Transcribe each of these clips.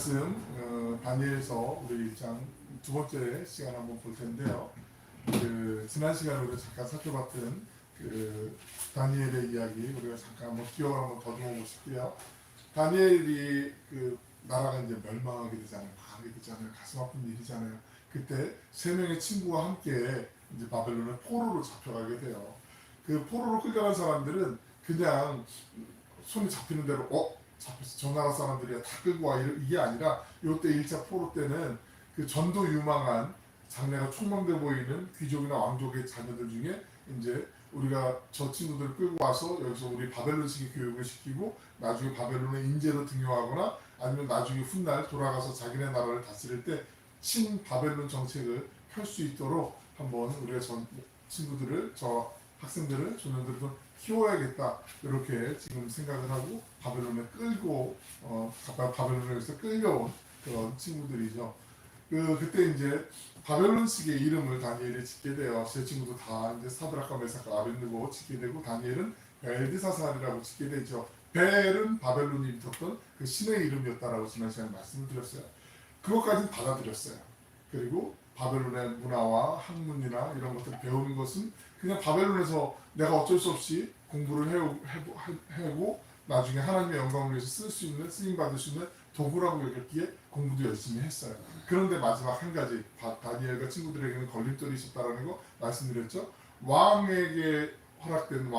다니엘서 우리 1장 두 번째 시간 한번 볼 텐데요. 지난 시간에 우리가 잠깐 살펴봤던 다니엘의 이야기 우리가 잠깐 한번 기억을 한번 더듬어 보실게요. 다니엘이 나라가 이제 멸망하게 되잖아요. 망하게 되잖아요. 가슴 아픈 일이잖아요. 그때 세 명의 친구와 함께 이제 바벨론의 포로로 잡혀가게 돼요. 그 포로로 끌려간 사람들은 그냥 손이 잡히는 대로 잡혔어. 저 나라 사람들이야 다 끌고 와 이게 아니라 이때 1차 포로 때는 그 전도 유망한 장래가 촉망돼 보이는 귀족이나 왕족의 자녀들 중에 이제 우리가 저 친구들을 끌고 와서 여기서 우리 바벨론식의 교육을 시키고 나중에 바벨론의 인재로 등용하거나 아니면 나중에 훗날 돌아가서 자기네 나라를 다스릴 때 친바벨론 정책을 펼 수 있도록 한번 우리가 전 친구들을 저 학생들을 소년들을 좀 키워야겠다 이렇게 지금 생각을 하고 바벨론에 끌고 바벨론에서 끌려온 그런 친구들이죠. 그때 이제 바벨론식의 이름을 다니엘이 짓게 돼요. 제 친구도 다 이제 사드락과 메삭과 아벳느고 짓게 되고 다니엘은 벨드사살이라고 짓게 되죠. 벨은 바벨론이 있었던 그 신의 이름이었다라고 지난 시간에 말씀을 드렸어요. 그것까지는 받아들였어요. 그리고 바벨론의 문화와 학문이나 이런 것들을 배우는 것은 그냥 바벨론에서 내가 어쩔 수 없이 공부를 해고 나중에 하나님의 영광을 위해서 쓸 수 있는 쓰임받을 수 있는 도구라고 여겼기에 공부도 열심히 했어요. 그런데 마지막 한 가지 다니엘과 친구들에게는 걸림돌이 있었다라는 거 말씀드렸죠. 왕에게 허락된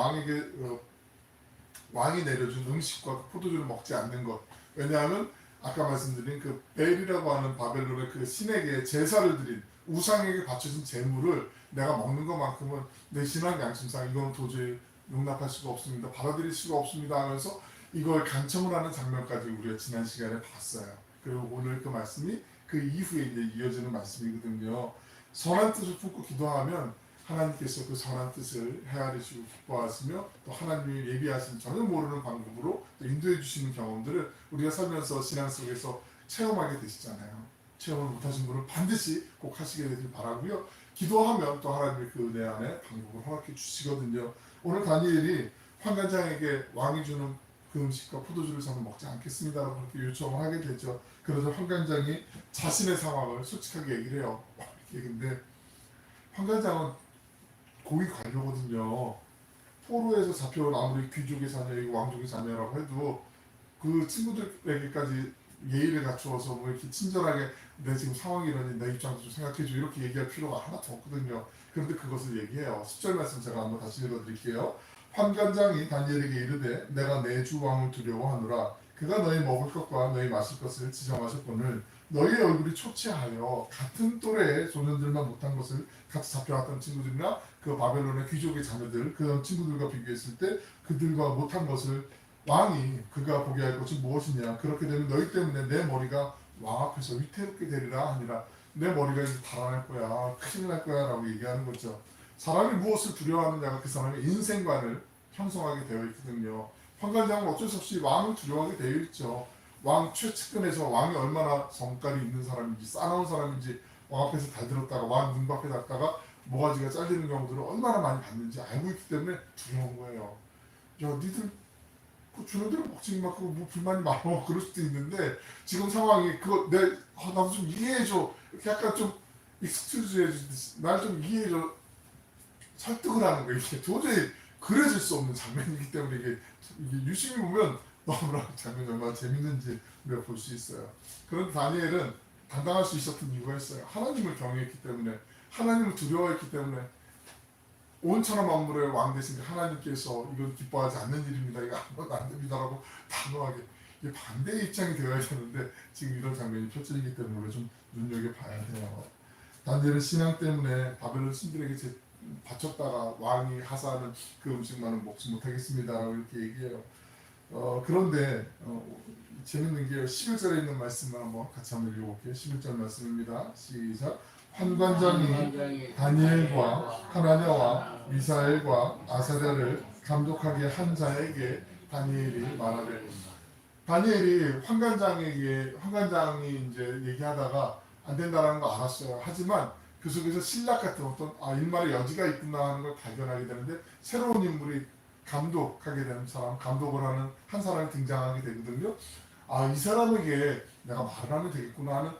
왕이 내려준 음식과 포도주를 먹지 않는 것. 왜냐하면 아까 말씀드린 그 벨이라고 하는 바벨론의 그 신에게 제사를 드린 우상에게 바쳐진 제물을 내가 먹는 것만큼은 내 신앙 양심상 이건 도저히 용납할 수가 없습니다. 받아들일 수가 없습니다 하면서 이걸 간청을 하는 장면까지 우리가 지난 시간에 봤어요. 그리고 오늘 그 말씀이 그 이후에 이제 이어지는 말씀이거든요. 선한 뜻을 품고 기도하면 하나님께서 그 선한 뜻을 헤아리시고 기뻐하시며 또 하나님이 예비하신 전혀 모르는 방법으로 인도해 주시는 경험들을 우리가 살면서 신앙 속에서 체험하게 되시잖아요. 체험을 못하신 분은 반드시 꼭 하시게 되길 바라고요. 기도하면 또 하나님이 그 은혜 안에 방법을 허락해 주시거든요. 오늘 다니엘이 환관장에게 왕이 주는 그 음식과 포도주를 저는 먹지 않겠습니다라고 그렇게 요청을 하게 되죠. 그래서 환관장이 자신의 상황을 솔직하게 얘기를 해요. 근데 환관장은 고위 관료거든요. 포로에서 잡혀온 아무리 귀족의 자녀이고 왕족의 자녀라고 해도 그 친구들에게까지 예의를 갖추어서 뭐 이렇게 친절하게 내 지금 상황이 이러니 내 입장도 좀 생각해줘 이렇게 얘기할 필요가 하나도 없거든요. 그런데 그것을 얘기해요. 10절 말씀 제가 한번 다시 읽어드릴게요. 환관장이 다니엘에게 이르되 내가 내 주 왕을 두려워하노라. 그가 너희 먹을 것과 너희 마실 것을 지정하셨거늘 너희 얼굴이 초췌하여 같은 또래의 소년들만 못한 것을 같이 잡혀왔던 친구들이나 그 바벨론의 귀족의 자녀들 그런 친구들과 비교했을 때 그들과 못한 것을 왕이 그가 보게 할 것이 무엇이냐. 그렇게 되면 너희 때문에 내 머리가 왕 앞에서 위태롭게 되리라 하니라. 내 머리가 이제 달아날 거야. 큰일 날 거야 라고 얘기하는 거죠. 사람이 무엇을 두려워하느냐가 그 사람의 인생관을 형성하게 되어 있거든요. 환관장은 어쩔 수 없이 왕을 두려워하게 되어 있죠. 왕 최측근에서 왕이 얼마나 성깔이 있는 사람인지 싸나운 사람인지 왕 앞에서 달들었다가 왕 눈 밖에 놨다가 모가지가 잘리는 경우들을 얼마나 많이 봤는지 알고 있기 때문에 두려운 거예요. 야 니들 주는 대로 먹지 마. 그거 뭐 불만이 많아 그럴 수도 있는데 지금 상황이 그거 나도 좀 이해해줘 이렇게 약간 좀 익스큐즈 해주듯이 날 좀 이해해줘 설득을 하는 거예요. 이게 도저히 그려질 수 없는 장면이기 때문에 이게 유심히 보면 너무나 장면이 얼마나 재밌는지 우리가 볼 수 있어요. 그런데 다니엘은 당당할 수 있었던 이유가 있어요. 하나님을 경외했기 때문에 하나님을 두려워했기 때문에 온천하 만물의 왕 되신 하나님께서 이건 기뻐하지 않는 일입니다. 이거 아무것도 안 됩니다라고 단호하게 이게 반대의 입장이 되어야 되는데 지금 이런 장면이 펼쳐지기 때문에 우리가 좀 눈여겨봐야 돼요. 다니엘은 신앙 때문에 바벨론 신들에게 바쳤다가 왕이 하사하는 그 음식만은 먹지 못하겠습니다라고 이렇게 얘기해요. 그런데 재밌는 게 11절에 있는 말씀만 한번 같이 한번 읽어볼게요. 11절 말씀입니다. 시작. 환관장이 다니엘과 하나냐와 미사엘과 아사랴를 감독하게 한 자에게 다니엘이 말하되 다니엘이 환관장이 이제 얘기하다가 안 된다는 거 알았어요. 하지만 그 속에서 신락 같은 어떤 일말의 여지가 있구나 하는 걸 발견하게 되는데 새로운 인물이 감독하게 되는 사람, 감독을 하는 한 사람이 등장하게 되거든요. 이 사람에게 내가 말을 하면 되겠구나 하는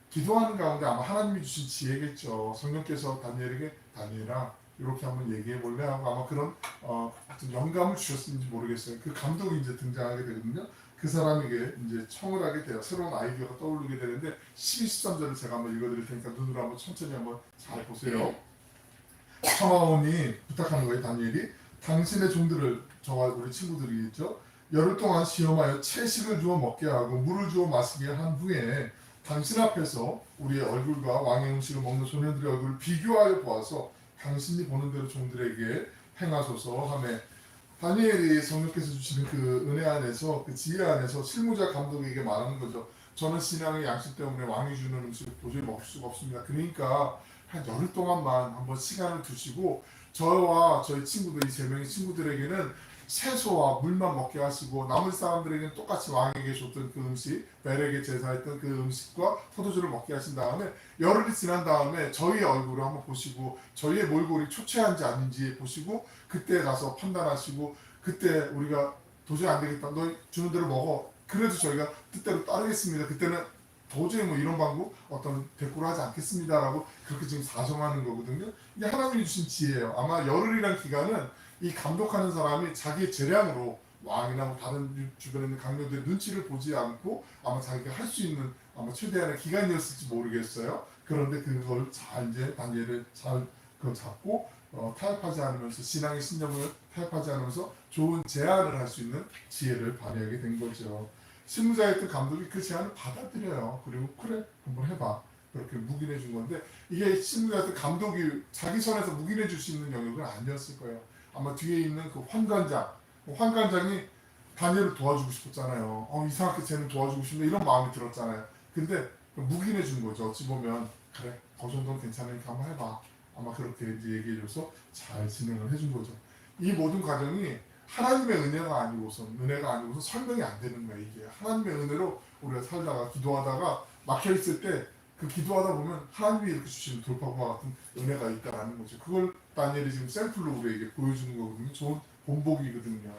기도하는 가운데 아마 하나님이 주신 지혜겠죠. 성령께서 다니엘에게 다니엘아 이렇게 한번 얘기해 볼래 하고 아마 그런 어떤 영감을 주셨는지 모르겠어요. 그 감독이 이제 등장하게 되거든요. 그 사람에게 이제 청을 하게 돼요. 새로운 아이디어가 떠오르게 되는데 12, 13절을 제가 한번 읽어드릴 테니까 눈으로 한번 천천히 한번 잘 보세요. 청하오니 부탁하는 거예요. 다니엘이 당신의 종들을 저와 우리 친구들이겠죠. 열흘 동안 시험하여 채식을 주어 먹게 하고 물을 주어 마시게 한 후에 당신 앞에서 우리의 얼굴과 왕의 음식을 먹는 소년들의 얼굴을 비교하여 보아서 당신이 보는 대로 종들에게 행하소서 하며 다니엘이 성령께서 주시는 그 은혜 안에서 그 지혜 안에서 실무자 감독에게 말하는 거죠. 저는 신앙의 양식 때문에 왕이 주는 음식을 도저히 먹을 수가 없습니다. 그러니까 한 열흘 동안만 한번 시간을 두시고 저와 저희 친구들 이 세 명의 친구들에게는 채소와 물만 먹게 하시고 남은 사람들에게는 똑같이 왕에게 줬던 그 음식 벨에게 제사했던 그 음식과 포도주를 먹게 하신 다음에 열흘이 지난 다음에 저희의 얼굴을 한번 보시고 저희의 몰골이 초췌한지 아닌지 보시고 그때 가서 판단하시고 그때 우리가 도저히 안 되겠다 너 주는 대로 먹어 그래도 저희가 뜻대로 따르겠습니다. 그때는 도저히 뭐 이런 방법 어떤 대꾸를 하지 않겠습니다라고 그렇게 지금 사정하는 거거든요. 이게 하나님이 주신 지혜예요. 아마 열흘이란 기간은 이 감독하는 사람이 자기의 재량으로 왕이나 뭐 다른 주변에 있는 강요들의 눈치를 보지 않고 아마 자기가 할 수 있는 아마 최대한의 기간이었을지 모르겠어요. 그런데 그걸 잘 이제 다니엘을 잘 그걸 잡고 타협하지 않으면서 신앙의 신념을 타협하지 않으면서 좋은 제안을 할 수 있는 지혜를 발휘하게 된 거죠. 실무자였던 감독이 그 제안을 받아들여요. 그리고 그래 한번 해봐. 그렇게 묵인해 준 건데 이게 실무자였던 감독이 자기 선에서 묵인해 줄 수 있는 영역은 아니었을 거예요. 아마 뒤에 있는 그 환관장이 다니엘을 도와주고 싶었잖아요. 이상하게 쟤는 도와주고 싶네 이런 마음이 들었잖아요. 근데 묵인해 준 거죠. 어찌 보면 그래 그 정도는 괜찮으니까 한번 해봐. 아마 그렇게 이제 얘기해줘서 잘 진행을 해준 거죠. 이 모든 과정이 하나님의 은혜가 아니고서 설명이 안 되는 거예요. 이게 하나님의 은혜로 우리가 살다가 기도하다가 막혀 있을 때 그 기도하다 보면 하나님이 이렇게 주시는 돌파구와 같은 은혜가 있다라는 거죠. 그걸 다니엘이 지금 샘플로 우리에게 보여주는 거거든요. 좋은 본보기거든요.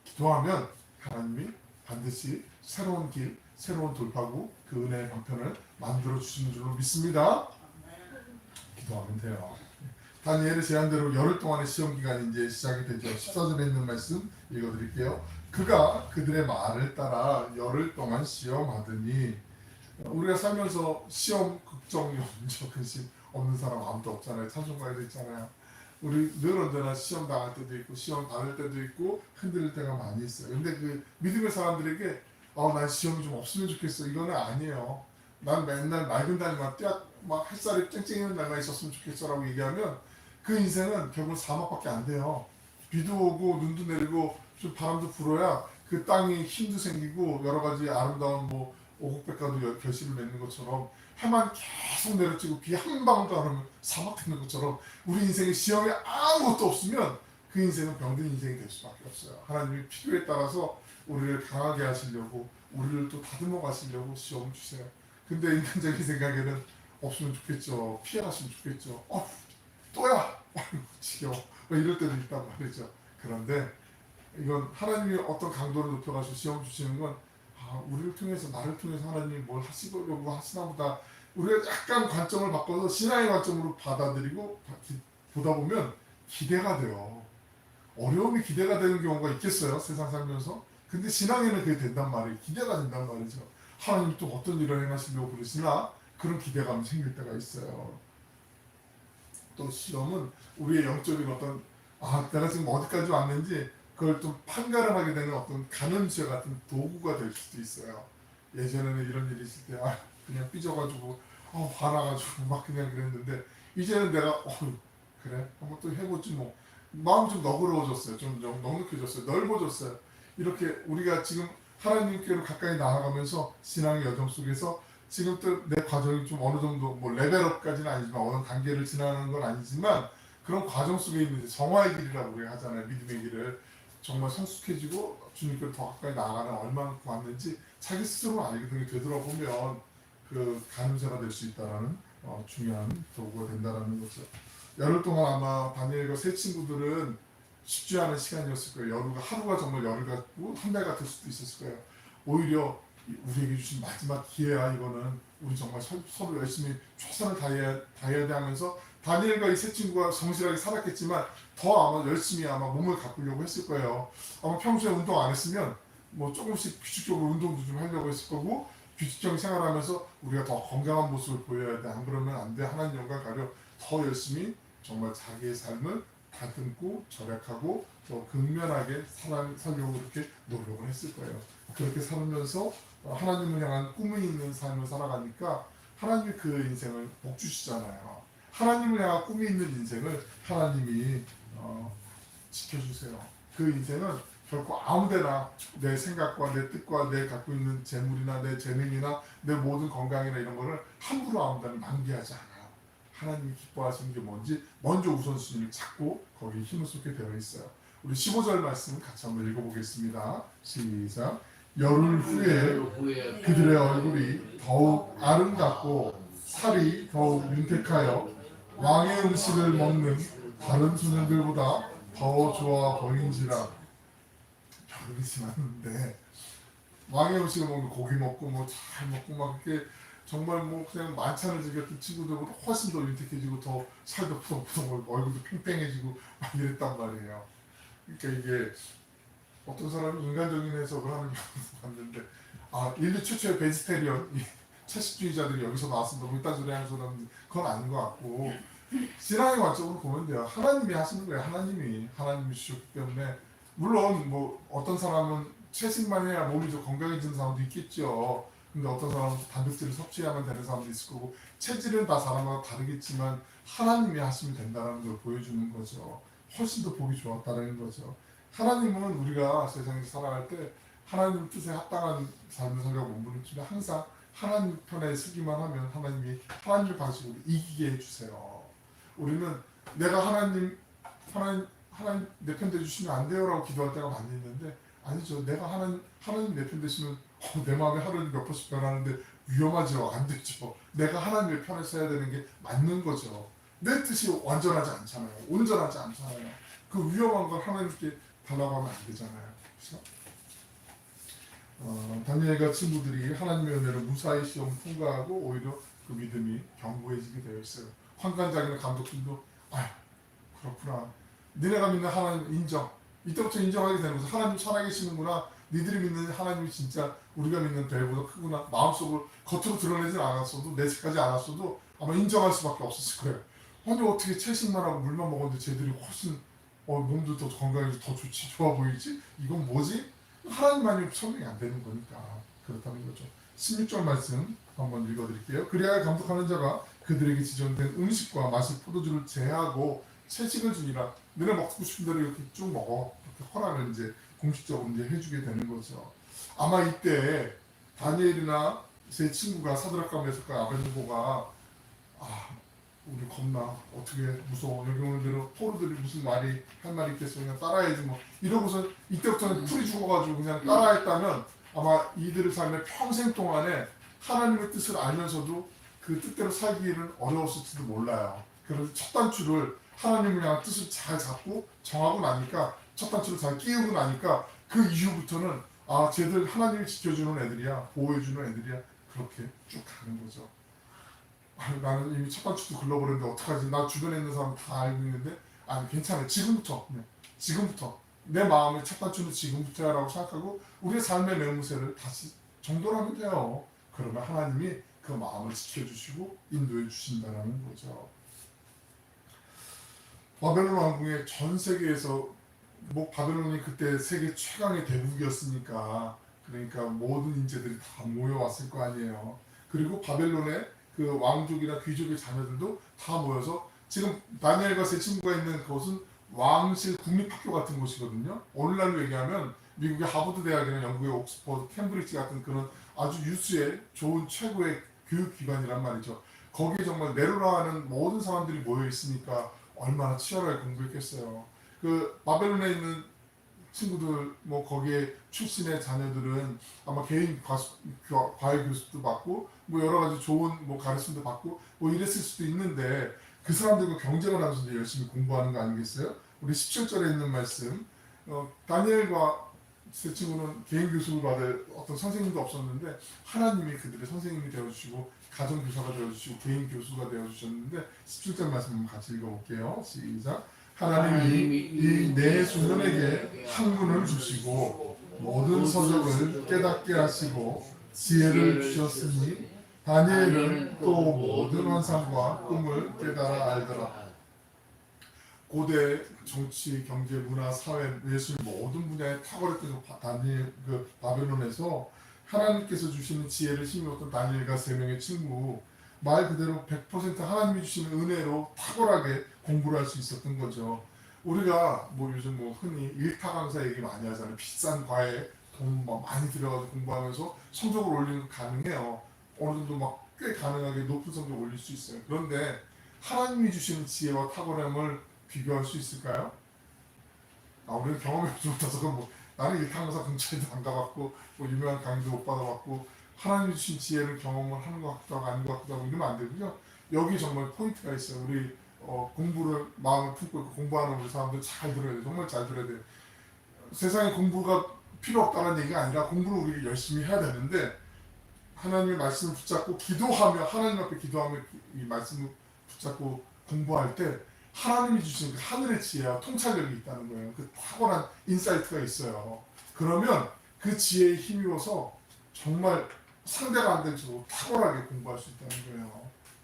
기도하면 하나님이 반드시 새로운 길, 새로운 돌파구, 그 은혜의 방편을 만들어 주시는 줄로 믿습니다. 기도하면 돼요. 다니엘의 제안대로 열흘 동안의 시험 기간이 이제 시작이 되죠. 14절에 있는 말씀 읽어드릴게요. 그가 그들의 말을 따라 열흘 동안 시험하더니 우리가 살면서 시험, 걱정, 염려, 근심 없는 사람 아무도 없잖아요. 찬송가에도 있잖아요. 우리 늘 언제나 시험 당할 때도 있고 시험 받을 때도 있고 흔들릴 때가 많이 있어요. 근데 그 믿음의 사람들에게 난 시험이 좀 없으면 좋겠어. 이거는 아니에요. 난 맨날 맑은 날만 막 햇살이 쨍쨍이는 날만 있었으면 좋겠어라고 얘기하면 그 인생은 결국 사막밖에 안 돼요. 비도 오고 눈도 내리고 좀 바람도 불어야 그 땅이 힘도 생기고 여러 가지 아름다운 뭐 오곡백과도 결실을 맺는 것처럼 해만 계속 내려치고 비 한 방울도 안 오면 사막 되는 것처럼 우리 인생에 시험이 아무것도 없으면 그 인생은 병든 인생이 될 수밖에 없어요. 하나님이 필요에 따라서 우리를 강하게 하시려고 우리를 또 다듬어 가시려고 시험을 주세요. 근데 인간적인 생각에는 없으면 좋겠죠. 피해갔으면 좋겠죠. 또야! 지겨워. 이럴 때도 있단 말이죠. 그런데 이건 하나님이 어떤 강도를 높여가지고 시험 주시는 건 우리를 통해서 나를 통해서 하나님이 뭘 하시려고 하시나 보다. 우리가 약간 관점을 바꿔서 신앙의 관점으로 받아들이고 보다 보면 기대가 돼요. 어려움이 기대가 되는 경우가 있겠어요. 세상 살면서. 근데 신앙에는 그게 된단 말이에요. 기대가 된단 말이죠. 하나님이 또 어떤 일을 행하시려고 그러시나 그런 기대감이 생길 때가 있어요. 또 시험은 우리의 영적인 어떤 내가 지금 어디까지 왔는지 그걸 좀 판가름하게 되는 어떤 가늠쇠 같은 도구가 될 수도 있어요. 예전에는 이런 일이 있을 때 그냥 삐져가지고 화나가지고 막 그냥 그랬는데 이제는 내가 그래 한번 또 해보지 뭐 마음이 좀 너그러워졌어요. 좀 넉넉해졌어요. 넓어졌어요. 이렇게 우리가 지금 하나님께로 가까이 나아가면서 신앙의 여정 속에서 지금 또 내 과정이 좀 어느 정도 뭐 레벨업까지는 아니지만 어느 단계를 지나는 건 아니지만 그런 과정 속에 있는 정화의 길이라고 우리가 하잖아요. 믿음의 길을 정말 성숙해지고 주님께로 더 가까이 나아가는 얼마만큼 왔는지 자기 스스로 알게 되돌아보면 그 가늠쇠가 될 수 있다라는 중요한 도구가 된다라는 거죠. 열흘 동안 아마 다니엘과 세 친구들은 쉽지 않은 시간이었을 거예요. 하루가 정말 열흘 같고 한 달 같을 수도 있었을 거예요. 오히려 우리에게 주신 마지막 기회야. 이거는 우리 정말 서로 열심히 최선을 다해야 돼 하면서 다니엘과 이 세 친구가 성실하게 살았겠지만 더 아마 열심히 아마 몸을 가꾸려고 했을 거예요. 아마 평소에 운동 안 했으면 뭐 조금씩 규칙적으로 운동도 좀 하려고 했을 거고, 규칙적인 생활하면서 우리가 더 건강한 모습을 보여야 돼. 안 그러면 안 돼. 하나님 영광 가려 더 열심히 정말 자기의 삶을 다듬고 절약하고 더 근면하게 살려고 그렇게 노력을 했을 거예요. 그렇게 살면서 하나님을 향한 꿈이 있는 삶을 살아가니까 하나님이 그 인생을 복 주시잖아요. 하나님을 향한 꿈이 있는 인생을 하나님이 지켜주세요. 그 인생은 결코 아무데나 내 생각과 내 뜻과 내 갖고 있는 재물이나 내 재능이나 내 모든 건강이나 이런 거를 함부로 아무데나 낭비하지 않아요. 하나님이 기뻐하시는 게 뭔지 먼저 우선순위를 찾고 거기에 힘을 쏟게 되어 있어요. 우리 15절 말씀 같이 한번 읽어보겠습니다. 시작. 열흘 후에 그들의 얼굴이 더욱 아름답고 살이 더욱 윤택하여 왕의 음식을 먹는 다른 소년들보다 더 좋아 보인지라. 여름이 지났는데 왕의 음식을 먹는 고기 먹고 뭐 잘 먹고 막 이렇게 정말 뭐 그냥 만찬을 즐겼던 친구들보다 훨씬 더 윤택해지고 더 살도 푸석푸석 얼굴도 팽팽해지고 막 이랬단 말이에요. 그러니까 이게 어떤 사람이 인간적인 해석을 하는 경우도 봤는데, 인류 최초의 베지테리언 채식주의자들이 여기서 나왔습니다. 뭐 이딴 소리 하는 사람은 그건 아닌 것 같고, 신앙의 관점으로 보면 돼요. 하나님이 하시는 거예요. 하나님이 주셨기 때문에. 물론 뭐 어떤 사람은 채식만 해야 몸이 좀 건강해지는 사람도 있겠죠. 근데 어떤 사람은 단백질을 섭취해야만 되는 사람도 있을 거고, 체질은 다 사람마다 다르겠지만 하나님이 하시면 된다는 걸 보여주는 거죠. 훨씬 더 보기 좋았다는 거죠. 하나님은 우리가 세상에서 살아갈 때 하나님 뜻에 합당한 삶을 살려고 몸부림치면 항상 하나님 편에 서기만 하면 하나님이 하나님의 방식으로 이기게 해주세요. 우리는 내가 하나님 내 편 되주시면 안 돼요라고 기도할 때가 많이 있는데, 아니죠. 내가 하나님 내 편 되시면 내 마음이 하루에 몇 번씩 변하는데 위험하죠. 안 되죠. 내가 하나님의 편에 서야 되는 게 맞는 거죠. 내 뜻이 완전하지 않잖아요. 온전하지 않잖아요. 그 위험한 걸 하나님께 달라고 하면 안 되잖아요. 그렇죠? 다니엘과 친구들이 하나님의 은혜로 무사히 시험을 통과하고 오히려 그 믿음이 견고해지게 되어 있어요. 환관장이나 감독들도 그렇구나. 너네가 믿는 하나님 인정. 이때부터 인정하게 되는 거죠. 하나님 살아계시는구나. 니들이 믿는 하나님이 진짜 우리가 믿는 별보다 크구나. 마음속으로 겉으로 드러내진 않았어도, 내색하지 않았어도 아마 인정할 수밖에 없었을 거예요. 아니 어떻게 채식만 하고 물만 먹었는데 쟤들이 훨씬 몸도 더 건강해서 더 좋지, 좋아 보이지? 이건 뭐지? 하나님만이 설명이 안 되는 거니까 그렇다는 거죠. 16절 말씀 한번 읽어드릴게요. 그리하여 감독하는 자가 그들에게 지정된 음식과 마실 포도주를 제하고 채식을 주니라. 너네 먹고 싶은 대로 이렇게 쭉 먹어. 이렇게 허락을 이제 공식적으로 이제 해주게 되는 거죠. 아마 이때 다니엘이나 제 친구가 사드락과 메삭과 아벤누고가 우리 겁나 어떻게 무서워. 여기 오는 대로 포로들이 무슨 말이 할 말이 있겠어. 그냥 따라야지 뭐 이러고서 이때부터는 풀이 죽어가지고 그냥 따라했다면 아마 이들의 삶의 평생 동안에 하나님의 뜻을 알면서도 그 뜻대로 살기는 어려웠을지도 몰라요. 그래서 첫 단추를 하나님을 향한 뜻을 잘 잡고 정하고 나니까, 첫 단추를 잘 끼우고 나니까 그 이후부터는 쟤들 하나님이 지켜주는 애들이야, 보호해주는 애들이야, 그렇게 쭉 가는 거죠. 나는 이미 첫 단추도 글러버렸는데 어떡하지? 나 주변에 있는 사람 다 알고 있는데 괜찮아. 지금부터 내 마음의 첫 단추는 지금부터야 라고 생각하고 우리의 삶의 매무새를 다시 정돈하면 돼요. 그러면 하나님이 그 마음을 지켜주시고 인도해 주신다는 거죠. 바벨론 왕궁의 전 세계에서 바벨론이 그때 세계 최강의 대국이었으니까, 그러니까 모든 인재들이 다 모여왔을 거 아니에요. 그리고 바벨론의 그 왕족이나 귀족의 자녀들도 다 모여서, 지금 다니엘과 세 친구가 있는 그곳은 왕실 국립학교 같은 곳이거든요. 오늘날로 얘기하면 미국의 하버드 대학이나 영국의 옥스퍼드, 캠브리지 같은 그런 아주 유수의 좋은 최고의 교육기관이란 말이죠. 거기에 정말 네로라하는 모든 사람들이 모여 있으니까 얼마나 치열하게 공부했겠어요. 그 바벨론에 있는 친구들 거기에 출신의 자녀들은 아마 개인 과외 교습도 받고 여러 가지 좋은 가르침도 받고 이랬을 수도 있는데, 그 사람들과 경쟁을 하면서 열심히 공부하는 거 아니겠어요? 우리 17절에 있는 말씀, 다니엘과 제 친구는 개인 교습을 받을 어떤 선생님도 없었는데 하나님이 그들의 선생님이 되어주시고 가정 교사가 되어주시고 개인 교수가 되어주셨는데 17절 말씀 한번 같이 읽어볼게요. 시작. 하나님이 이 내 소년에게 학문을 주시고 모든 서적을 깨닫게 하시고 지혜를 주셨으니 다니엘은 또 모든 환상과 꿈을 깨달아 알더라. 고대 정치, 경제, 문화, 사회, 예술 모든 분야에 탁월했던 다니엘 그 바벨론에서 하나님께서 주시는 지혜를 힘입었던 다니엘과 세 명의 친구 말 그대로 100% 하나님이 주시는 은혜로 탁월하게 공부를 할 수 있었던 거죠. 우리가 뭐 요즘 뭐 흔히 일타 강사 얘기 많이 하잖아요. 비싼 과외 돈 많이 들여가지고 공부하면서 성적을 올리는 거 가능해요. 어느 정도 막 꽤 가능하게 높은 성적 올릴 수 있어요. 그런데 하나님이 주시는 지혜와 탁월함을 비교할 수 있을까요? 우리는 경험이 부족해서 뭐 나는 일타 강사 근처에도 안 가봤고 뭐 유명한 강의도 못 받아봤고 하나님이 주신 지혜를 경험을 하는 것 같기도 하고 아닌 것 같기도 하고 이러면 안 되고요. 여기 정말 포인트가 있어요. 우리 공부를 마음을 품고 있고 공부하는 우리 사람들 잘 들어야 돼요. 정말 잘 들어야 돼요. 세상에 공부가 필요 없다는 얘기가 아니라 공부를 우리가 열심히 해야 되는데 하나님의 말씀을 붙잡고 기도하며 하나님 앞에 기도하며 이 말씀을 붙잡고 공부할 때 하나님이 주신 그 하늘의 지혜와 통찰력이 있다는 거예요. 그 탁월한 인사이트가 있어요. 그러면 그 지혜에 힘입어서 정말 상대가 안 될지도 탁월하게 공부할 수 있다는 거예요.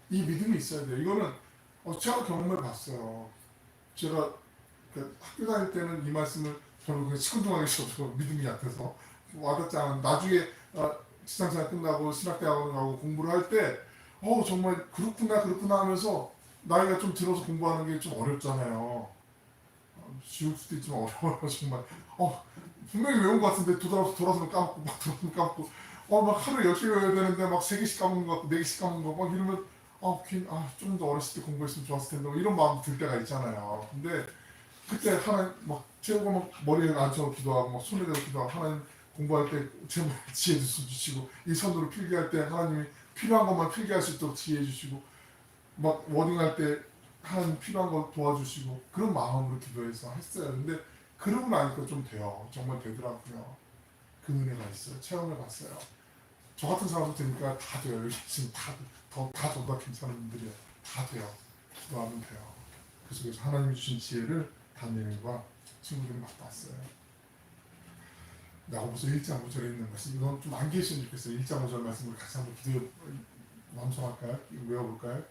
이 믿음이 있어야 돼요. 이거는 제가 경험해 봤어요. 제가 그 학교 다닐 때는 이 말씀을 별로 그냥 시큰둥하게 써도 믿음이 약해서 와닿지 않은 나중에 직장생활 끝나고 신학대학원 가고 공부를 할 때 정말 그렇구나 하면서 나이가 좀 들어서 공부하는 게 좀 어렵잖아요. 지울 수도 있지만 어려워요 정말. 분명히 외운 것 같은데 돌아서는 까먹고 막 돌아서는 까먹고 막 하루 열심히 외워야 되는데 막 3개씩 까먹는 것 같고 4개씩 까먹는 거 막 이러면 좀 더 어렸을 때 공부했으면 좋았을 텐데 이런 마음 들 때가 있잖아요. 근데 그때 하나님 막 제가 막 머리에 앉혀서 기도하고 막 손에 대고 기도하고 하나님 공부할 때 제 지혜 주시고 이 손으로 필기할 때 하나님이 필요한 것만 필기할 수 있도록 지혜 주시고 막 워딩할 때 하나님 필요한 거 도와주시고 그런 마음으로 기도해서 했어요. 근데 그러고 나니까 좀 돼요. 정말 되더라고요. 그 은혜가 있어요. 체험해 봤어요. 저 같은 사람도 되니까 다 돼요. 여기 지금 다 저보다 괜찮은 분들이에요. 다 돼요. 기도하면 돼요. 그 속에서 하나님이 주신 지혜를 다니엘과 친구들이 맛봤어요. 야고보서 1장 5절에 있는 말씀 이건 좀 암기했으면 좋겠어요. 1장 5절 말씀을 같이 한번 기도 완성할까요? 외워볼까요?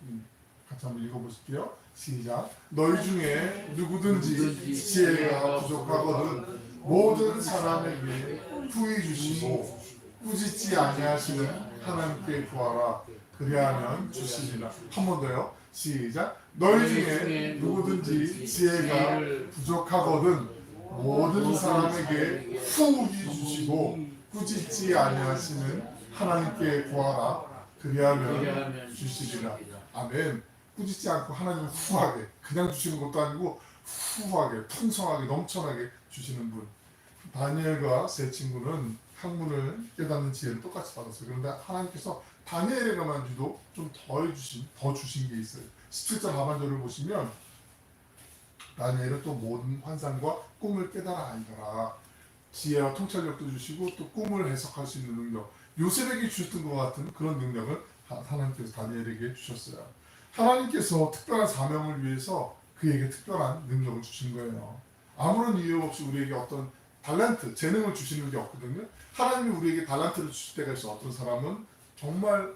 같이 한번 읽어보실게요. 시작. 너희 중에 누구든지 지혜가 부족하거든 모든 사람에게 부히 주시고 꾸짖지 아니하시는 하나님께 구하라. 그리하면 주시리라. 한 번 더요. 시작. 너희 중에 누구든지 지혜가 부족하거든 모든 사람에게 후히 주시고 꾸짖지 아니하시는 하나님께 구하라. 그리하면 주시리라. 아멘. 꾸짖지 않고 하나님은 후하게 그냥 주시는 것도 아니고 후하게 풍성하게 넘쳐나게 주시는 분. 다니엘과 세 친구는 학문을 깨닫는 지혜를 똑같이 받았어요. 그런데 하나님께서 다니엘에게만 유독 좀 더 주신 게 있어요. 17절 하반절을 보시면 다니엘은 또 모든 환상과 꿈을 깨달아 알더라. 지혜와 통찰력도 주시고 또 꿈을 해석할 수 있는 능력, 요셉에게 주셨던 것 같은 그런 능력을 하나님께서 다니엘에게 주셨어요. 하나님께서 특별한 사명을 위해서 그에게 특별한 능력을 주신 거예요. 아무런 이유 없이 우리에게 어떤 달란트, 재능을 주시는 게 없거든요. 하나님이 우리에게 달란트를 주실 때가 있어. 어떤 사람은 정말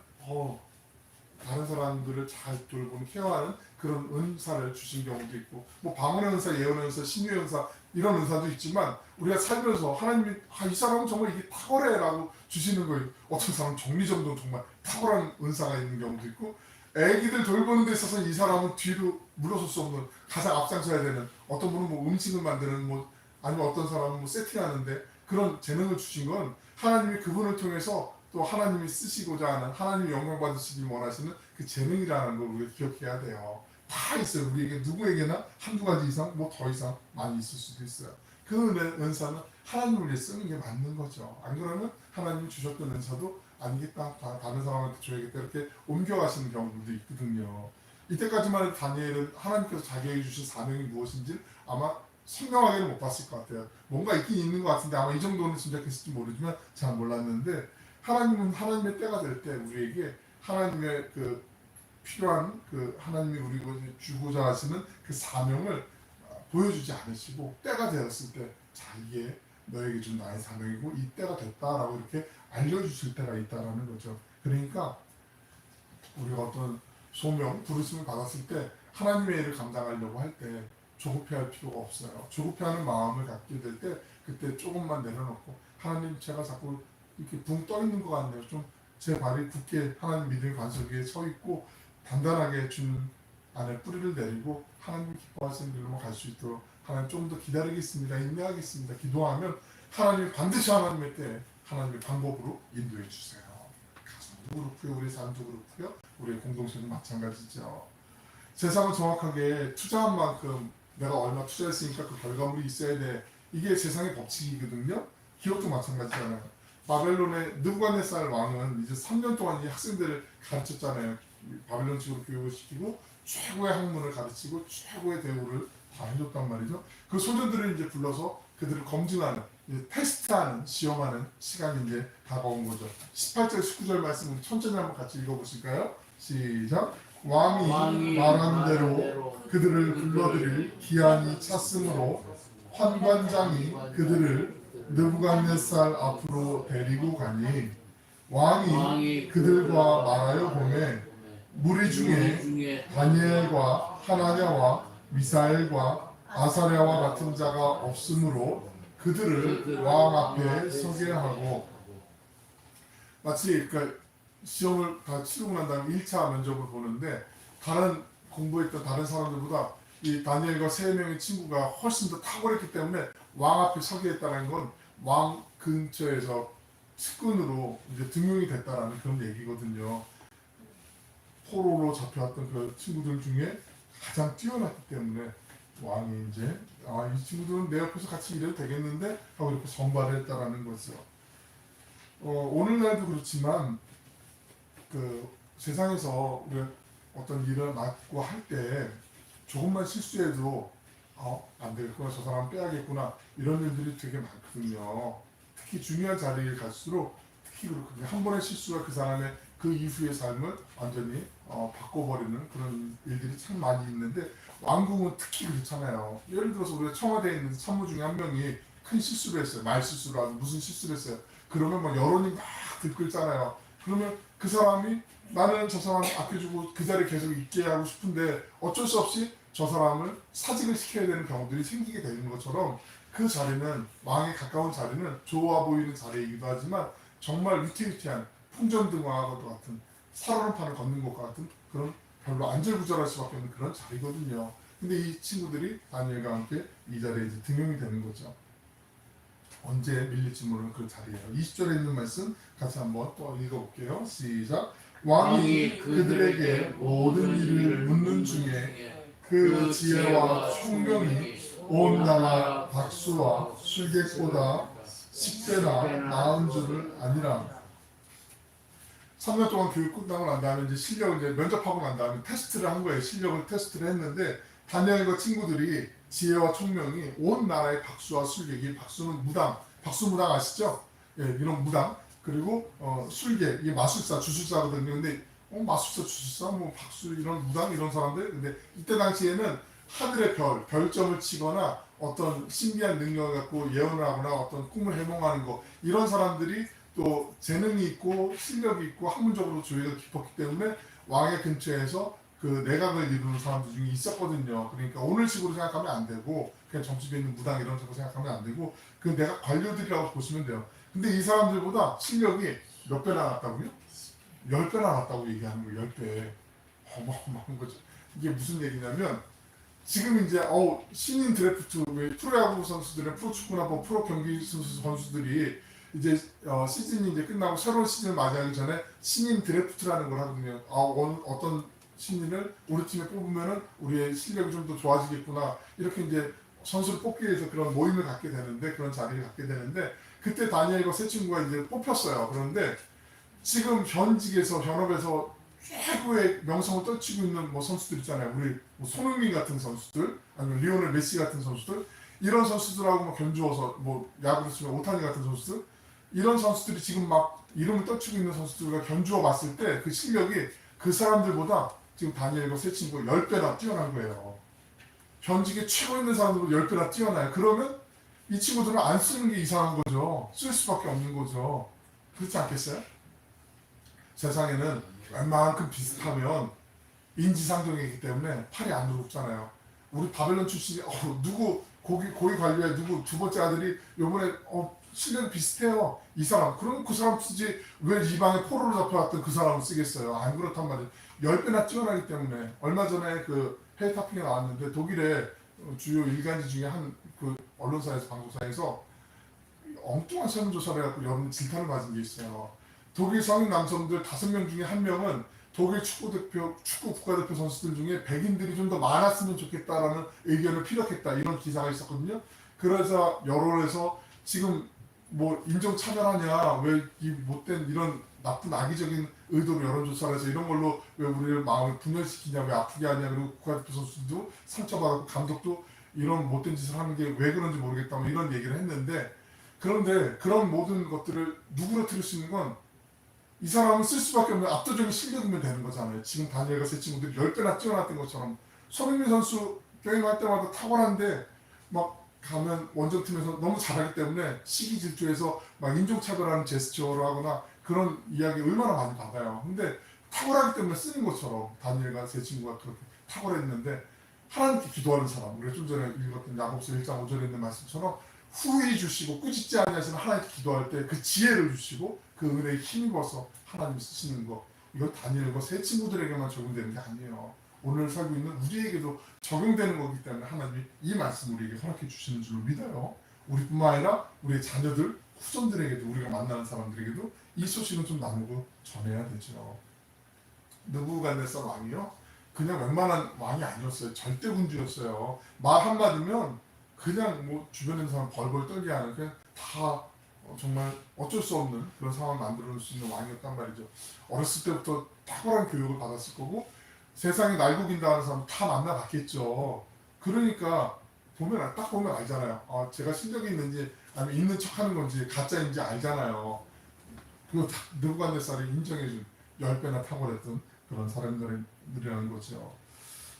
다른 사람들을 잘 돌보는 케어하는 그런 은사를 주신 경우도 있고 뭐 방언의 은사, 예언의 은사, 신유의 은사 이런 은사도 있지만 우리가 살면서 하나님이 이 사람은 정말 이게 탁월해 라고 주시는 거예요. 어떤 사람은 정리정돈 정말 탁월한 은사가 있는 경우도 있고 애기들 돌보는 데 있어서 이 사람은 뒤로 물러설 수 없는 가장 앞장서야 되는 어떤 분은 뭐 음식을 만드는 뭐 아니면 어떤 사람은 뭐 세팅하는데 그런 재능을 주신 건 하나님이 그분을 통해서 또 하나님이 쓰시고자 하는 하나님이 영광 받으시길 원하시는 그 재능이라는 걸 우리가 기억해야 돼요. 다 있어요. 우리에게 누구에게나 한두 가지 이상 뭐 더 이상 많이 있을 수도 있어요. 그 은사는 하나님을 위해 쓰는 게 맞는 거죠. 안 그러면 하나님이 주셨던 은사도 아니겠다. 다른 사람한테 줘야겠다. 이렇게 옮겨가시는 경우들도 있거든요. 이때까지만 해도 다니엘은 하나님께서 자기에게 주신 사명이 무엇인지 아마 선명하게는 못 봤을 것 같아요. 뭔가 있긴 있는 것 같은데 아마 이 정도는 짐작했을지 모르지만 잘 몰랐는데 하나님은 하나님의 때가 될 때 우리에게 하나님의 그 필요한 그 하나님이 우리에게 주고자 하시는 그 사명을 보여주지 않으시고 때가 되었을 때 자 이게 너에게 준 나의 사명이고 이 때가 됐다라고 이렇게 알려주실 때가 있다라는 거죠. 그러니까 우리가 어떤 소명, 부르심을 받았을 때 하나님의 일을 감당하려고 할 때 조급해할 필요가 없어요. 조급해하는 마음을 갖게 될 때 그때 조금만 내려놓고 하나님 제가 자꾸 이렇게 붕 떠 있는 것 같네요. 좀 제 발이 굳게 하나님 믿음의 반석 위에 서 있고 단단하게 주님 안에 뿌리를 내리고 하나님 기뻐하시는 길로만 갈 수 있도록 하나님 좀 더 기다리겠습니다. 인내하겠습니다. 기도하면 하나님 반드시 하나님의 때 하나님의 방법으로 인도해 주세요. 가정도 그렇고요. 우리 삶도 그렇고요. 우리의 공동체도 마찬가지죠. 세상은 정확하게 투자한 만큼 내가 얼마 투자했으니까 그 결과물이 있어야 돼. 이게 세상의 법칙이거든요. 기업도 마찬가지잖아요. 바벨론의 느부갓네살 왕은 이제 3년 동안 이 학생들을 가르쳤잖아요. 바벨론 식으로 교육을 시키고 최고의 학문을 가르치고 최고의 대우를 다 해줬단 말이죠. 그 소년들을 이제 불러서 그들을 검증하는, 테스트하는, 시험하는 시간이 이제 다가온 거죠. 18절, 19절 말씀 우리 천천히 한번 같이 읽어보실까요? 시작. 왕이 말한 대로 그들을 불러들일 기한이 찼으므로 환관장이 그들을 느부갓네살 앞으로 데리고 가니 왕이 그들과 말하여 보매 무리 중에 다니엘과 하나냐와 미사엘과 아사랴와 같은 자가 없으므로 그들을 왕 앞에 서게 하고 마치 그 시험을 다 치르고 난 다음에 1차 면접을 보는데 다른 공부했던 다른 사람들보다 이 다니엘과 3명의 친구가 훨씬 더 탁월했기 때문에 왕 앞에 서게 했다는 건 왕 근처에서 측근으로 이제 등용이 됐다라는 그런 얘기거든요. 포로로 잡혀왔던 그 친구들 중에 가장 뛰어났기 때문에 왕이 이제 이 친구들은 내 옆에서 같이 일해도 되겠는데 하고 이렇게 선발을 했다라는 거죠. 오늘날도 그렇지만 그 세상에서 우리 어떤 일을 맡고 할 때 조금만 실수해도 안 되겠구나, 저 사람 빼야겠구나 이런 일들이 되게 많거든요. 특히 중요한 자리에 갈수록 특히 그렇거든요. 한 번의 실수가 그 사람의 그 이후의 삶을 완전히 바꿔버리는 그런 일들이 참 많이 있는데 왕궁은 특히 그렇잖아요. 예를 들어서 우리가 청와대에 있는 참모 중에 한 명이 큰 실수를 했어요. 말 실수를 하고 무슨 실수를 했어요. 그러면 막 여론이 막 들끓잖아요. 그러면 그 사람이 나는 저 사람 아껴주고 그 자리에 계속 있게 하고 싶은데 어쩔 수 없이 저 사람을 사직을 시켜야 되는 경우들이 생기게 되는 것처럼 그 자리는 왕에 가까운 자리는 좋아 보이는 자리이기도 하지만 정말 위태위태한 풍전등화와 같은 살얼음판을 걷는 것과 같은 그런 별로 안절부절할 수밖에 없는 그런 자리거든요. 근데 이 친구들이 다니엘과 함께 이 자리에 이제 등용이 되는 거죠. 언제 밀릴지 모르는 그 자리예요. 20절에 있는 말씀 같이 한번 또 읽어볼게요. 시작. 왕이 그들에게 모든 일을 묻는 중에 그 지혜와 총명이 온 나라 박수와 술객보다 10배나 나은 줄을 아니라. 3년 동안 교육 끝나고 난 다음에 이제 실력을 이제 면접하고 난 다음에 테스트를 한 거예요. 실력을 테스트를 했는데 다니엘과 친구들이 지혜와 총명이 온 나라의 박수와 술객이, 박수는 무당, 박수무당 아시죠? 예, 이런 무당, 그리고 술객, 이게 마술사, 주술사거든요. 근데 마술사, 주술사, 뭐 박수 이런 무당 이런 사람들. 근데 이때 당시에는 하늘의 별점을 치거나 어떤 신비한 능력을 갖고 예언을 하거나 어떤 꿈을 해몽하는 거, 이런 사람들이 또 재능이 있고 실력이 있고 학문적으로 조예가 깊었기 때문에 왕의 근처에서 그 내각을 이루는 사람들 중에 있었거든요. 그러니까 오늘식으로 생각하면 안 되고 그냥 점집에 있는 무당 이런 식으로 생각하면 안 되고 그 내각 관료들이라고 보시면 돼요. 근데 이 사람들보다 실력이 몇 배나 낮다고요? 10배나 낮다고 얘기하는 거예요. 10배. 어마어마한 거죠. 이게 무슨 얘기냐면 지금 이제 신인 드래프트, 왜 프로야구 선수들은 프로축구나 뭐 프로 경기 선수들이 이제 시즌이 이제 끝나고 새로운 시즌을 맞이하기 전에 신인 드래프트라는 걸 하거든요. 어떤 신인을 우리 팀에 뽑으면은 우리의 실력이 좀 더 좋아지겠구나, 이렇게 이제 선수를 뽑기 위해서 그런 모임을 갖게 되는데, 그런 자리를 갖게 되는데, 그때 다니엘과 세 친구가 이제 뽑혔어요. 그런데 지금 현직에서 현업에서 최고의 명성을 떨치고 있는 뭐 선수들 있잖아요. 우리 뭐 손흥민 같은 선수들, 아니면 리오넬 메시 같은 선수들, 이런 선수들하고 뭐 견주어서 뭐 야구로 치면 오타니 같은 선수들 이런 선수들이 지금 막 이름을 떨치고 있는 선수들과 견주어 봤을 때 그 실력이 그 사람들보다 지금 다니엘과 세 친구가 10배나 뛰어난 거예요. 현직에 최고 있는 사람들보다 10배나 뛰어나요. 그러면 이 친구들은 안 쓰는 게 이상한 거죠. 쓸 수밖에 없는 거죠. 그렇지 않겠어요? 세상에는 웬만큼 비슷하면 인지상정이기 때문에 팔이 안 누룩잖아요. 우리 바벨론 출신이 누구 고위 관리에 누구 두 번째 아들이 요번에 실력이 비슷해요. 이 사람. 그럼 그 사람 쓰지 왜 이방에 포로로 잡혀왔던 그 사람을 쓰겠어요. 안 그렇단 말이에요. 10배나 뛰어나기 때문에 얼마 전에 그 해외 타핑에 나왔는데 독일의 주요 일간지 중에 한 그 언론사에서 방송사에서 엉뚱한 설문조사를 해갖고 여러분 질타를 맞은 게 있어요. 독일 성인 남성들 5명 중에 1명은 독일 축구 국가대표 선수들 중에 백인들이 좀 더 많았으면 좋겠다라는 의견을 피력했다. 이런 기사가 있었거든요. 그래서 여론에서 지금 뭐 인종차별하냐, 왜 이 못된 이런 나쁜 악의적인 의도로 여론조사를 해서 이런 걸로 왜 우리를 마음을 분열시키냐, 왜 아프게 하냐, 그리고 국가대표 선수들도 상처받았고 감독도 이런 못된 짓을 하는 게 왜 그런지 모르겠다, 뭐 이런 얘기를 했는데, 그런데 그런 모든 것들을 누구로 들을 수 있는 건 이 사람은 쓸 수밖에 없는 압도적인 실력이면 되는 거잖아요. 지금 다니엘과 세 친구들이 10배나 뛰어났던 것처럼 손흥민 선수 게임할 때마다 탁월한데 막 가면 원정팀에서 너무 잘하기 때문에 시기 질투해서 막 인종차별하는 제스처를 하거나 그런 이야기 얼마나 많이 받아요. 근데 탁월하기 때문에 쓰는 것처럼 다니엘과 세 친구가 그렇게 탁월했는데 하나님께 기도하는 사람, 우리가 좀 전에 읽었던 야고보서 1장 5절에 있는 말씀처럼 후히 주시고 꾸짖지 아니하시는 하나님께 기도할 때 그 지혜를 주시고 그 은혜에 힘입어서 하나님이 쓰시는 거, 이거 다니엘과 세 친구들에게만 적용되는 게 아니에요. 오늘 살고 있는 우리에게도 적용되는 거기 때문에 하나님이 이 말씀 우리에게 허락해 주시는 줄로 믿어요. 우리뿐만 아니라 우리의 자녀들, 후손들에게도, 우리가 만나는 사람들에게도 이 소식은 좀 나누고 전해야 되죠. 느부갓네살 왕이요? 그냥 웬만한 왕이 아니었어요. 절대 군주였어요. 말 한마디면 그냥 뭐 주변에 있는 사람 벌벌 떨게 하는, 그냥 다 정말 어쩔 수 없는 그런 상황을 만들어낼 수 있는 왕이었단 말이죠. 어렸을 때부터 탁월한 교육을 받았을 거고 세상에 날고긴다 하는 사람 다 만나봤겠죠. 그러니까 딱 보면 알잖아요. 제가 실력이 있는지 아니면 있는 척하는 건지 가짜인지 알잖아요. 그거 다 느부갓네살이 인정해준 10배나 탁월했던 그런 사람들이라는 거죠.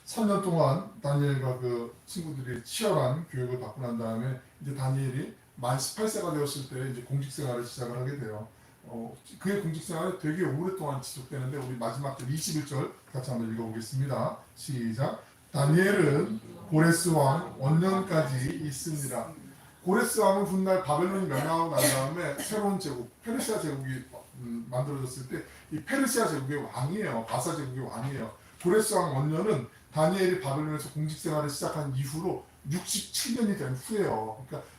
3년 동안 다니엘과 그 친구들이 치열한 교육을 받고 난 다음에 이제 다니엘이 만 18세가 되었을 때 이제 공직 생활을 시작을 하게 돼요. 그의 공직 생활이 되게 오랫동안 지속되는데 우리 마지막 절 21절 같이 한번 읽어보겠습니다. 시작. 다니엘은 고레스 왕 원년까지 있습니다. 고레스 왕은 훗날 바벨론이 멸망하고 난 다음에 새로운 제국, 페르시아 제국이 만들어졌을 때 이 페르시아 제국의 왕이에요. 바사 제국의 왕이에요. 고레스 왕 원년은 다니엘이 바벨론에서 공직 생활을 시작한 이후로 67년이 된 후예요. 그러니까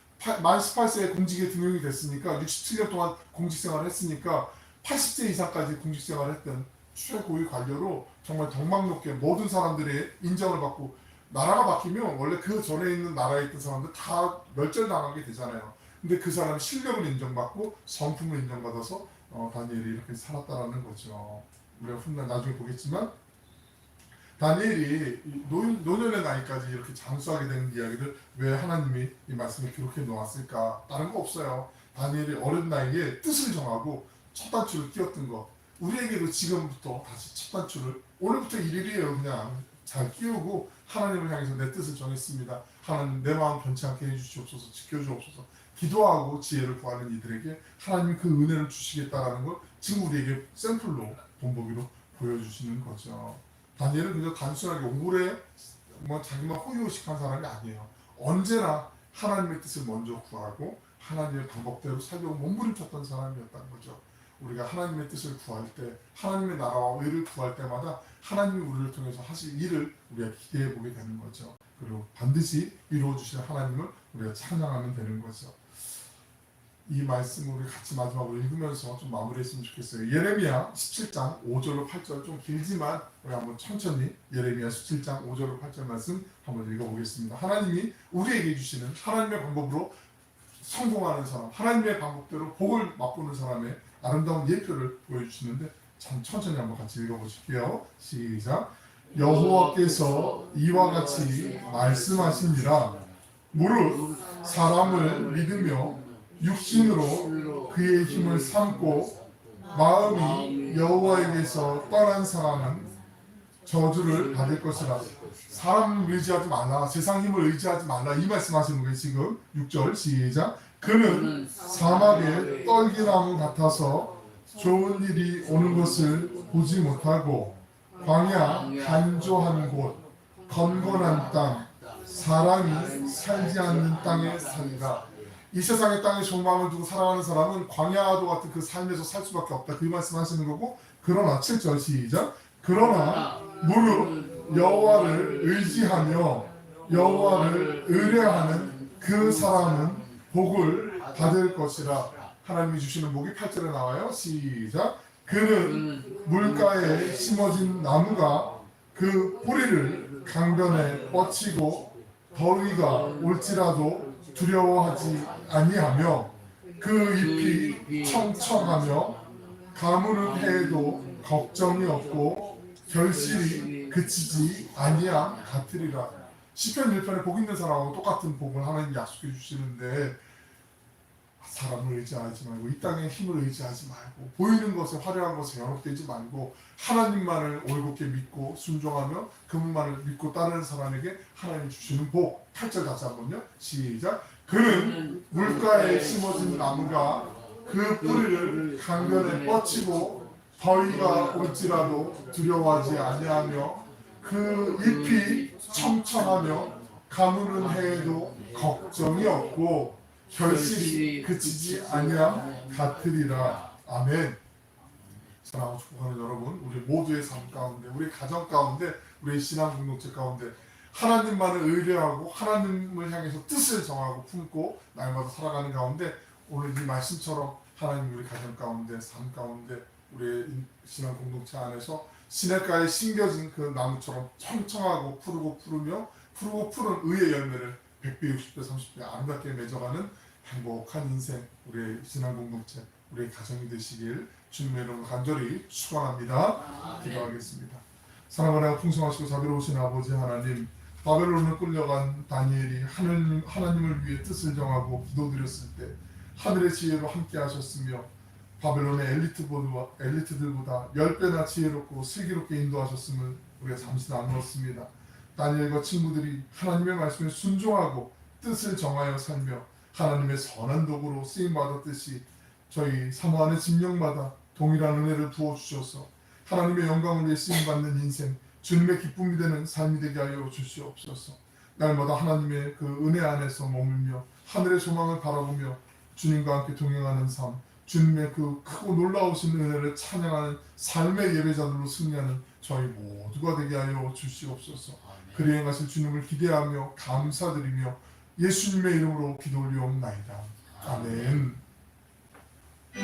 만 18세에 공직에 등용이 됐으니까 67년 동안 공직 생활을 했으니까 80세 이상까지 공직 생활을 했던 최고위 관료로 정말 덕망 높게 모든 사람들의 인정을 받고, 나라가 바뀌면 원래 그 전에 있는 나라에 있던 사람들 다 멸절당하게 되잖아요. 근데 그 사람의 실력을 인정받고 성품을 인정받아서 다니엘이 이렇게 살았다라는 거죠. 우리가 훗날 나중에 보겠지만 다니엘이 노년의 나이까지 이렇게 장수하게 되는 이야기를 왜 하나님이 이 말씀을 기록해 놓았을까? 다른 거 없어요. 다니엘이 어린 나이에 뜻을 정하고 첫 단추를 끼웠던 거, 우리에게도 지금부터 다시 첫 단추를, 오늘부터 1일이에요. 그냥 잘 끼우고 하나님을 향해서 내 뜻을 정했습니다. 하나님 내 마음 변치 않게 해주시옵소서, 지켜주옵소서, 기도하고 지혜를 구하는 이들에게 하나님이 그 은혜를 주시겠다라는 걸 지금 우리에게 샘플로 본보기로 보여주시는 거죠. 다니엘은 그저 단순하게 오래 자기만 호의호식한 사람이 아니에요. 언제나 하나님의 뜻을 먼저 구하고 하나님의 방법대로 살려고 몸부림쳤던 사람이었다는 거죠. 우리가 하나님의 뜻을 구할 때, 하나님의 나라와 의를 구할 때마다 하나님이 우리를 통해서 하실 일을 우리가 기대해 보게 되는 거죠. 그리고 반드시 이루어 주실 하나님을 우리가 찬양하면 되는 거죠. 이 말씀을 우리 같이 마지막으로 읽으면서 좀 마무리했으면 좋겠어요. 예레미야 17장 5절로 8절, 좀 길지만 우리 한번 천천히 예레미야 17장 5절로 8절 말씀 한번 읽어보겠습니다. 하나님이 우리에게 주시는 하나님의 방법으로 성공하는 사람, 하나님의 방법대로 복을 맛보는 사람의 아름다운 예표를 보여주시는데 참 천천히 한번 같이 읽어보실게요. 시작. 여호와께서 이와 같이 말씀하시니라. 무릇 사람을 믿으며 육신으로 그의 힘을 삼고 마음이 여호와에게서 떠난 사람은 저주를 받을 것이라. 사람을 의지하지 말라, 세상 힘을 의지하지 말라, 이 말씀하시는 거예요. 지금 6절 시작. 그는 사막의 떨기나무 같아서 좋은 일이 오는 것을 보지 못하고 광야 간조한 곳 건건한 땅 사람이 살지 않는 땅에 살리라. 이 세상의 땅에 좋은 마음을 두고 살아가는 사람은 광야도 같은 그 삶에서 살 수밖에 없다, 그 말씀하시는 거고. 그러나 7절 시작. 그러나 무릇 여호와를 의지하며 여호와를 의뢰하는 그 사람은 복을 받을 것이라. 하나님이 주시는 복이 8절에 나와요. 시작. 그는 물가에 심어진 나무가 그 뿌리를 강변에 뻗치고 더위가 올지라도 두려워하지 아니하며 그 잎이 청청하며 가무는 해에도 걱정이 없고 결실이 그치지 아니함 같으리라. 시편 1편에 복 있는 사람하고 똑같은 복을 하나님이 약속해 주시는데, 사람을 의지하지 말고 이 땅의 힘을 의지하지 말고 보이는 것에 화려한 것에 연혹되지 말고 하나님만을 올곧게 믿고 순종하며 그분만을 믿고 따르는 사람에게 하나님이 주시는 복. 8절 다시 한번요. 시작. 그는 물가에 심어진 나무가 그 뿌리를 강변에 뻗치고 더위가 올지라도 두려워하지 아니하며 그 잎이 청청하며 가무는 해에도 걱정이 없고 결실이 그치지 아니함 같으리라. 아멘. 사랑하고 축복하는 여러분, 우리 모두의 삶 가운데, 우리 가정 가운데, 우리 신앙 공동체 가운데 하나님만을 의뢰하고 하나님을 향해서 뜻을 정하고 품고 날마다 살아가는 가운데 오늘 이 말씀처럼 하나님 우리 가정 가운데, 삶 가운데, 우리의 신앙 공동체 안에서 시냇가에 심겨진 그 나무처럼 청청하고 푸르고 푸르며 푸르고 푸른 의의 열매를 100배, 60배, 30배 아름답게 맺어가는 행복한 인생, 우리의 신앙 공동체, 우리의 가정이 되시길 주님의 이름으로 간절히 축원합니다. 기도하겠습니다. 사랑하고 풍성하시고 자비로우신 아버지 하나님, 바벨론을 끌려간 다니엘이 하나님을 위해 뜻을 정하고 기도드렸을 때 하늘의 지혜로 함께 하셨으며 바벨론의 엘리트들보다 10배나 지혜롭고 슬기롭게 인도하셨음을 우리가 잠시 나누었습니다. 다니엘과 친구들이 하나님의 말씀에 순종하고 뜻을 정하여 살며 하나님의 선한 도구로 쓰임받았듯이 저희 사모하는 심령마다 동일한 은혜를 부어주셔서 하나님의 영광을 위해 쓰임받는 인생, 주님의 기쁨이 되는 삶이 되게 하여 주시옵소서. 날마다 하나님의 그 은혜 안에서 머물며 하늘의 소망을 바라보며 주님과 함께 동행하는 삶, 주님의 그 크고 놀라우신 은혜를 찬양하는 삶의 예배자들로 승리하는 저희 모두가 되게 하여 주시옵소서. 그리 행하실 주님을 기대하며 감사드리며 예수님의 이름으로 기도 올리옵나이다. 아멘.